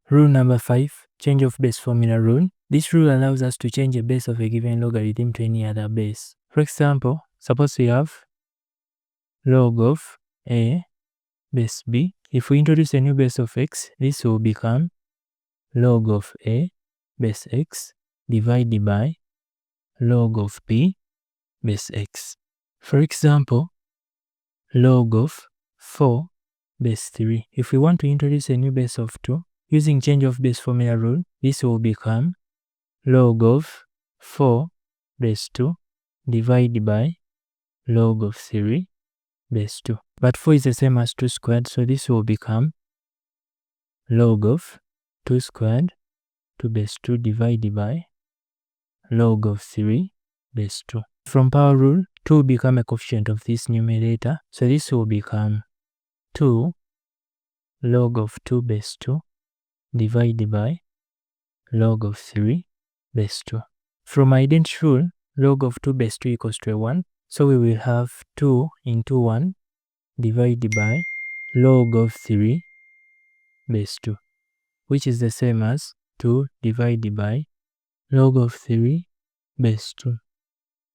Rule number 5, change of base formula rule. This rule allows us to change a base of a given logarithm to any other base. For example, suppose we have log of a base b. If we introduce a new base of x, this will become log of a base x divided by log of b base x. For example, log of 4 base 3. If we want to introduce a new base of 2, using change of base formula rule, this will become log of 4 base 2 divided by log of 3 base 2. But 4 is the same as 2 squared, so this will become log of 2 squared 2 base 2 divided by log of 3 base 2. From power rule, 2 will become a coefficient of this numerator, so this will become 2 log of 2 base 2 divided by log of 3 base 2. From identity rule, log of 2 base 2 equals to a 1, so we will have 2 into 1 divided by log of 3 base 2, which is the same as 2 divided by log of 3 base 2.